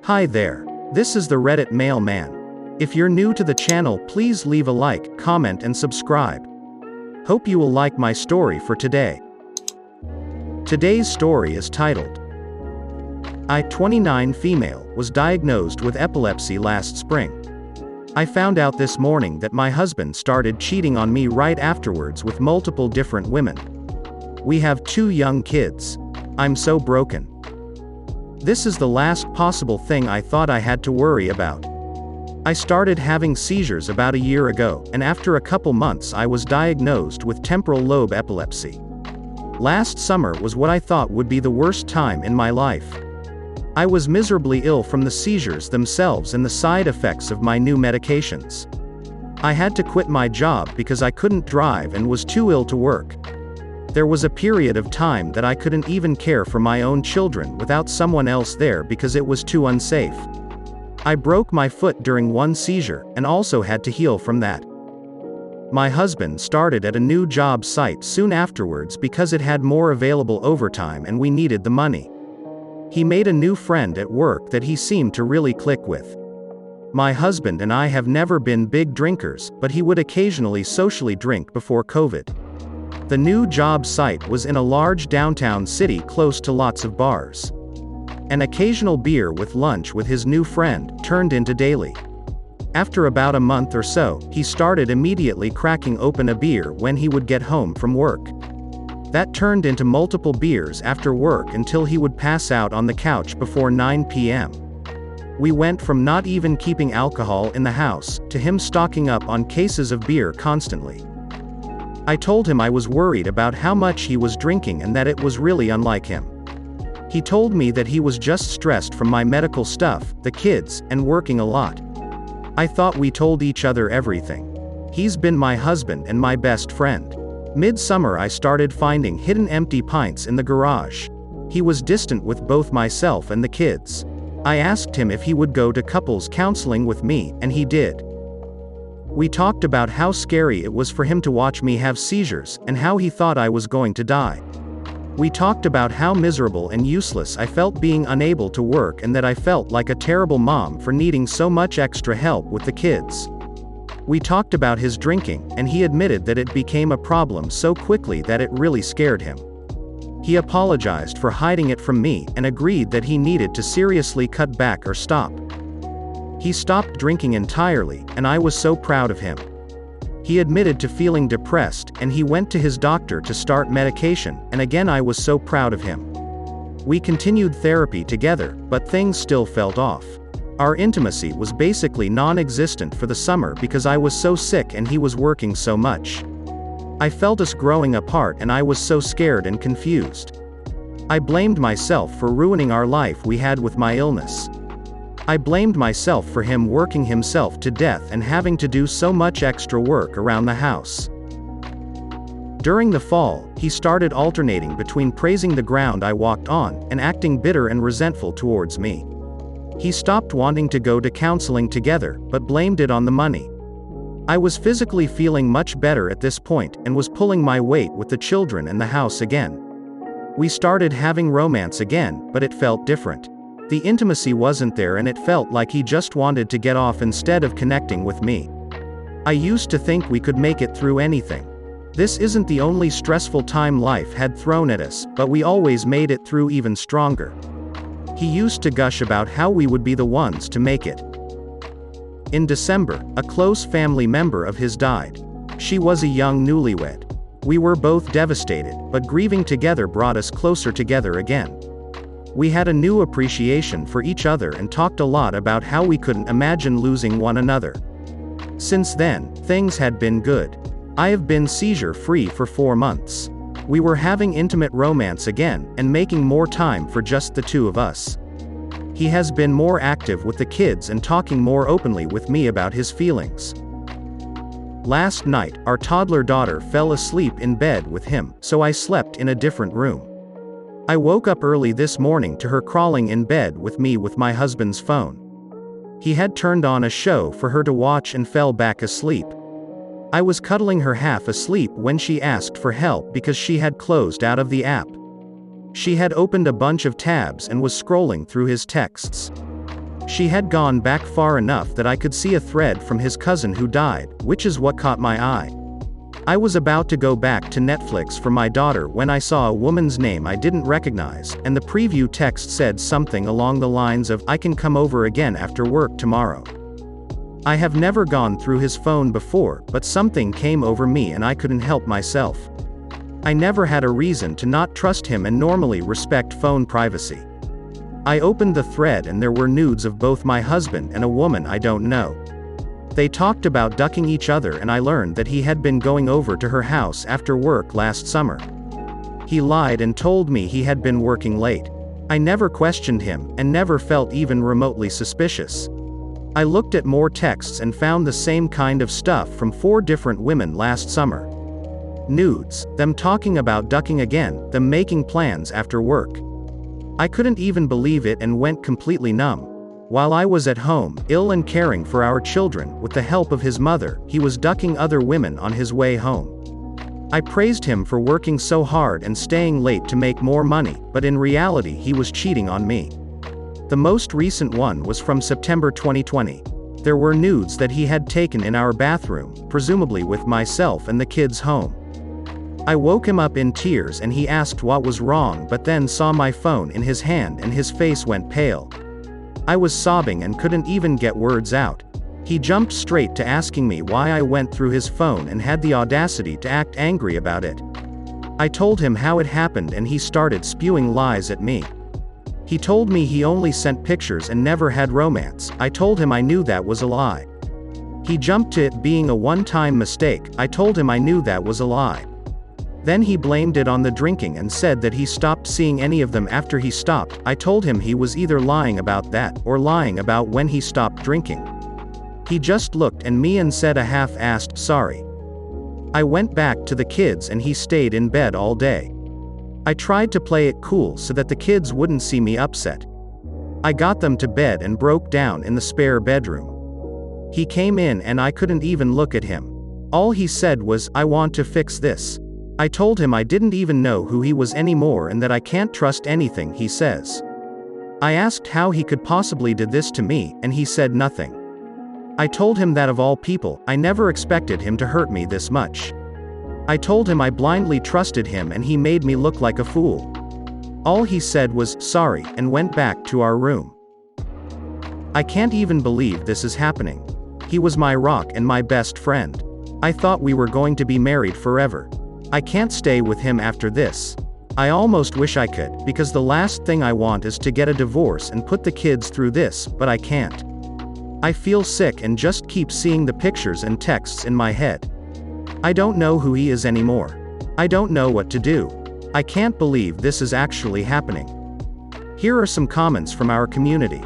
Hi there. This is the Reddit Mailman. If you're new to the channel, please leave a like, comment and subscribe. Hope you will like my story for today. Today's story is titled, I, 29 female, was diagnosed with epilepsy last spring. I found out this morning that my husband started cheating on me right afterwards with multiple different women. We have 2 young kids. I'm so broken. This is the last possible thing I thought I had to worry about. I started having seizures about a year ago, and after a couple months I was diagnosed with temporal lobe epilepsy. Last summer was what I thought would be the worst time in my life. I was miserably ill from the seizures themselves and the side effects of my new medications. I had to quit my job because I couldn't drive and was too ill to work. There was a period of time that I couldn't even care for my own children without someone else there because it was too unsafe. I broke my foot during one seizure, and also had to heal from that. My husband started at a new job site soon afterwards because it had more available overtime and we needed the money. He made a new friend at work that he seemed to really click with. My husband and I have never been big drinkers, but he would occasionally socially drink before COVID. The new job site was in a large downtown city close to lots of bars. An occasional beer with lunch with his new friend turned into daily. After about a month or so, he started immediately cracking open a beer when he would get home from work. That turned into multiple beers after work until he would pass out on the couch before 9 p.m. We went from not even keeping alcohol in the house, to him stocking up on cases of beer constantly. I told him I was worried about how much he was drinking and that it was really unlike him. He told me that he was just stressed from my medical stuff, the kids, and working a lot. I thought we told each other everything. He's been my husband and my best friend. Midsummer I started finding hidden empty pints in the garage. He was distant with both myself and the kids. I asked him if he would go to couples counseling with me, and he did. We talked about how scary it was for him to watch me have seizures, and how he thought I was going to die. We talked about how miserable and useless I felt being unable to work and that I felt like a terrible mom for needing so much extra help with the kids. We talked about his drinking, and he admitted that it became a problem so quickly that it really scared him. He apologized for hiding it from me and agreed that he needed to seriously cut back or stop. He stopped drinking entirely, and I was so proud of him. He admitted to feeling depressed, and he went to his doctor to start medication, and again I was so proud of him. We continued therapy together, but things still felt off. Our intimacy was basically non-existent for the summer because I was so sick and he was working so much. I felt us growing apart and I was so scared and confused. I blamed myself for ruining our life we had with my illness. I blamed myself for him working himself to death and having to do so much extra work around the house. During the fall, he started alternating between praising the ground I walked on and acting bitter and resentful towards me. He stopped wanting to go to counseling together, but blamed it on the money. I was physically feeling much better at this point, and was pulling my weight with the children and the house again. We started having romance again, but it felt different. The intimacy wasn't there and it felt like he just wanted to get off instead of connecting with me. I used to think we could make it through anything. This isn't the only stressful time life had thrown at us, but we always made it through even stronger. He used to gush about how we would be the ones to make it. In December, a close family member of his died. She was a young newlywed. We were both devastated, but grieving together brought us closer together again. We had a new appreciation for each other and talked a lot about how we couldn't imagine losing one another. Since then, things had been good. I have been seizure-free for 4 months. We were having intimate romance again, and making more time for just the 2 of us. He has been more active with the kids and talking more openly with me about his feelings. Last night, our toddler daughter fell asleep in bed with him, so I slept in a different room. I woke up early this morning to her crawling in bed with me with my husband's phone. He had turned on a show for her to watch and fell back asleep. I was cuddling her half asleep when she asked for help because she had closed out of the app. She had opened a bunch of tabs and was scrolling through his texts. She had gone back far enough that I could see a thread from his cousin who died, which is what caught my eye. I was about to go back to Netflix for my daughter when I saw a woman's name I didn't recognize, and the preview text said something along the lines of, "I can come over again after work tomorrow." I have never gone through his phone before, but something came over me and I couldn't help myself. I never had a reason to not trust him and normally respect phone privacy. I opened the thread and there were nudes of both my husband and a woman I don't know. They talked about ducking each other and I learned that he had been going over to her house after work last summer. He lied and told me he had been working late. I never questioned him, and never felt even remotely suspicious. I looked at more texts and found the same kind of stuff from 4 different women last summer. Nudes, them talking about ducking again, them making plans after work. I couldn't even believe it and went completely numb. While I was at home, ill and caring for our children, with the help of his mother, he was ducking other women on his way home. I praised him for working so hard and staying late to make more money, but in reality he was cheating on me. The most recent one was from September 2020. There were nudes that he had taken in our bathroom, presumably with myself and the kids home. I woke him up in tears and he asked what was wrong, but then saw my phone in his hand and his face went pale. I was sobbing and couldn't even get words out. He jumped straight to asking me why I went through his phone and had the audacity to act angry about it. I told him how it happened and he started spewing lies at me. He told me he only sent pictures and never had romance. I told him I knew that was a lie. He jumped to it being a one-time mistake. I told him I knew that was a lie. Then he blamed it on the drinking and said that he stopped seeing any of them after he stopped. I told him he was either lying about that, or lying about when he stopped drinking. He just looked at me and said a half-assed sorry. I went back to the kids and he stayed in bed all day. I tried to play it cool so that the kids wouldn't see me upset. I got them to bed and broke down in the spare bedroom. He came in and I couldn't even look at him. All he said was, "I want to fix this." I told him I didn't even know who he was anymore and that I can't trust anything he says. I asked how he could possibly do this to me, and he said nothing. I told him that of all people, I never expected him to hurt me this much. I told him I blindly trusted him and he made me look like a fool. All he said was, "Sorry," and went back to our room. I can't even believe this is happening. He was my rock and my best friend. I thought we were going to be married forever. I can't stay with him after this. I almost wish I could, because the last thing I want is to get a divorce and put the kids through this, but I can't. I feel sick and just keep seeing the pictures and texts in my head. I don't know who he is anymore. I don't know what to do. I can't believe this is actually happening. Here are some comments from our community.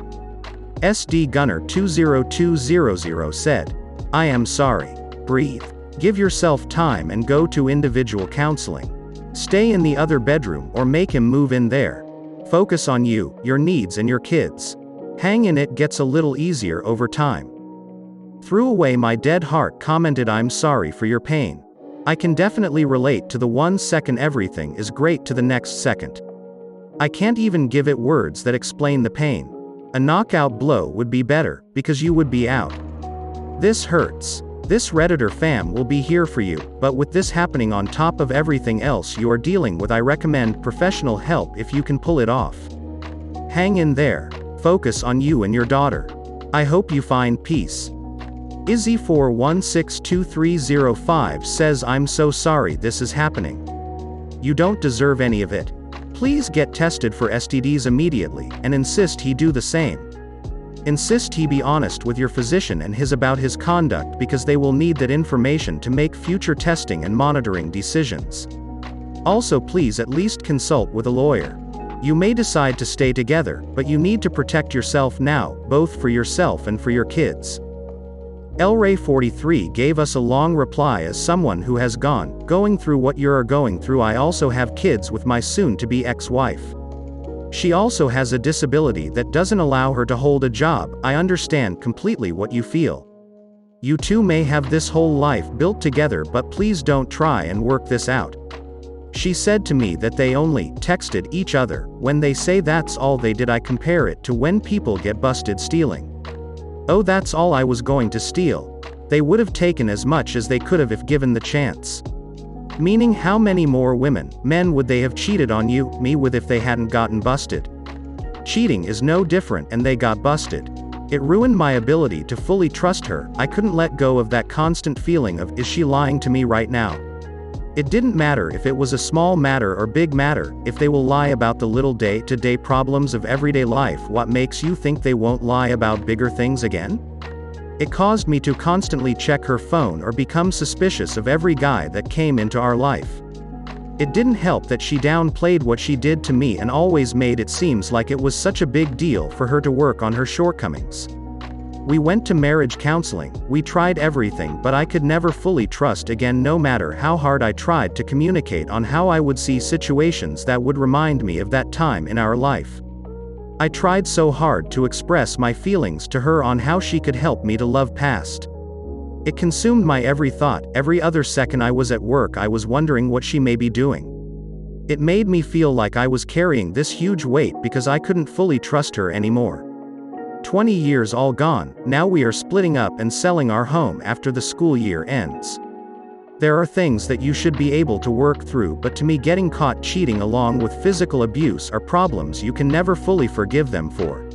SD Gunner 20200 said, "I am sorry. Breathe. Give yourself time and go to individual counseling. Stay in the other bedroom or make him move in there. Focus on you, your needs and your kids. Hang in, it gets a little easier over time." Threw away my dead heart commented, "I'm sorry for your pain. I can definitely relate to the 1 second everything is great to the next second. I can't even give it words that explain the pain. A knockout blow would be better, because you would be out. This hurts. This Redditor fam will be here for you, but with this happening on top of everything else you are dealing with, I recommend professional help if you can pull it off. Hang in there. Focus on you and your daughter. I hope you find peace." Izzy4162305 says, "I'm so sorry this is happening. You don't deserve any of it. Please get tested for STDs immediately, and insist he do the same. Insist he be honest with your physician and his about his conduct, because they will need that information to make future testing and monitoring decisions. Also, please at least consult with a lawyer. You may decide to stay together, but you need to protect yourself now, both for yourself and for your kids." Elray43 gave us a long reply. "As someone who has going through what you're going through, I also have kids with my soon-to-be ex-wife. She also has a disability that doesn't allow her to hold a job. I understand completely what you feel. You two may have this whole life built together, but please don't try and work this out. She said to me that they only texted each other. When they say that's all they did, I compare it to when people get busted stealing. Oh, that's all I was going to steal. They would have taken as much as they could have if given the chance. Meaning, how many more women, men would they have cheated on you, me with, if they hadn't gotten busted? Cheating is no different, and they got busted. It ruined my ability to fully trust her. I couldn't let go of that constant feeling of, is she lying to me right now? It didn't matter if it was a small matter or big matter. If they will lie about the little day-to-day problems of everyday life, what makes you think they won't lie about bigger things again? It caused me to constantly check her phone or become suspicious of every guy that came into our life. It didn't help that she downplayed what she did to me and always made it seem like it was such a big deal for her to work on her shortcomings. We went to marriage counseling, we tried everything, but I could never fully trust again, no matter how hard I tried to communicate on how I would see situations that would remind me of that time in our life. I tried so hard to express my feelings to her on how she could help me to love past. It consumed my every thought. Every other second I was at work, I was wondering what she may be doing. It made me feel like I was carrying this huge weight because I couldn't fully trust her anymore. 20 years all gone, now we are splitting up and selling our home after the school year ends. There are things that you should be able to work through, but to me, getting caught cheating along with physical abuse are problems you can never fully forgive them for.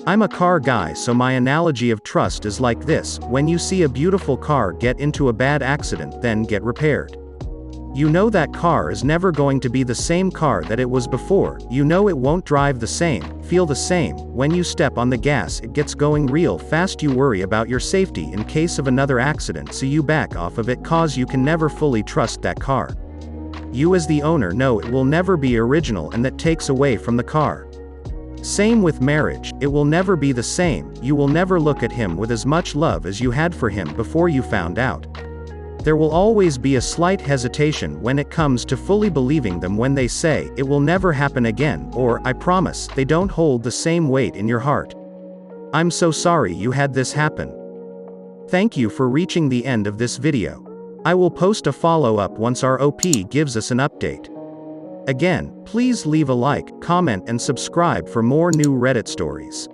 I'm a car guy, so my analogy of trust is like this: when you see a beautiful car get into a bad accident, then get repaired. You know that car is never going to be the same car that it was before. You know it won't drive the same, feel the same. When you step on the gas, it gets going real fast. You worry about your safety in case of another accident, so you back off of it cause you can never fully trust that car. You as the owner know it will never be original, and that takes away from the car. Same with marriage, it will never be the same. You will never look at him with as much love as you had for him before you found out. There will always be a slight hesitation when it comes to fully believing them when they say, it will never happen again, or, I promise. They don't hold the same weight in your heart. I'm so sorry you had this happen. Thank you for reaching the end of this video. I will post a follow-up once our OP gives us an update. Again, please leave a like, comment, and subscribe for more new Reddit stories.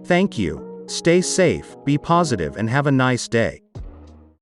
Thank you. Stay safe, be positive, and have a nice day.